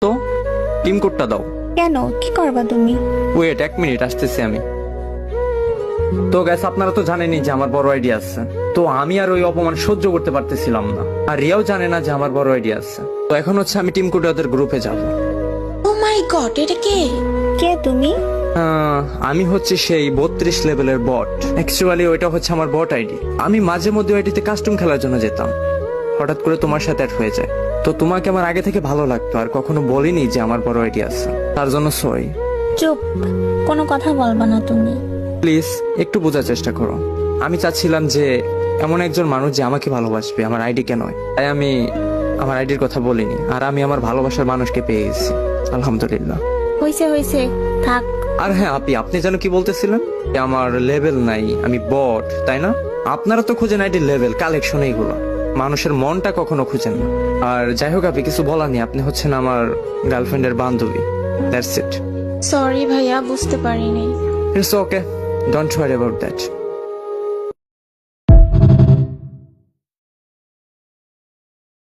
তো টিম কোডটা দাও। কেন, কি করবা তুমি? ওয়েট 1 মিনিট, আসতেছি আমি। তো গ্যাস আপনারা তো জানেনই যে আমার বড় আইডিয়া আছে, তো আমি আর ওই অপমান সহ্য করতে পারতেছিলাম না। আর রিয়াও জানে না যে আমার বড় আইডিয়া আছে। তো এখন হচ্ছে আমি টিম কোডে ওদের গ্রুপে যাব। ও মাই গড, এটা কে? কে তুমি? আমি হচ্ছে সেই 32 লেভেলের বট। অ্যাকচুয়ালি ওইটা হচ্ছে আমার বট আইডি। আমি মাঝে মধ্যে ওইটিতে কাস্টম খেলার জন্য যেতাম। হঠাৎ করে তোমার সাথে অ্যাড হয়ে যায়। তো তোমাকে আমার আগে থেকে ভালো লাগতো, আর কখনো বলিনি যে আমার বড় আইডিয়া আছে, তার জন্য সরি। চুপ, কোনো কথা বলবা না তুমি। প্লিজ একটু বোঝার চেষ্টা করো। আমি চাচ্ছিলাম যে এমন একজন মানুষ যে আমাকে ভালোবাসবে, আমার আইডিকে নয়। তাই আমি আমার আইডির কথা বলিনি, আর আমি আমার ভালোবাসার মানুষকে পেয়ে গেছি, আলহামদুলিল্লাহ। হইছে হইছে, থাক। আর হ্যাঁ আপনি যেন কি বলতেছিলেন যে আমার লেভেল নাই, আমি বট, তাই না? আপনারা তো খুঁজেন আইডির লেভেল, কালেকশন, এইগুলো। মানুষের মনটা কখনো খুঁজেন না। আর যাই হোক, আপনি কিছু বলার নেই, আপনি হচ্ছেন আমার গার্লফ্রেন্ডের বান্ধবী, দ্যাটস ইট। সরি ভাইয়া, বুঝতে পারিনি। It's okay, don't worry about that.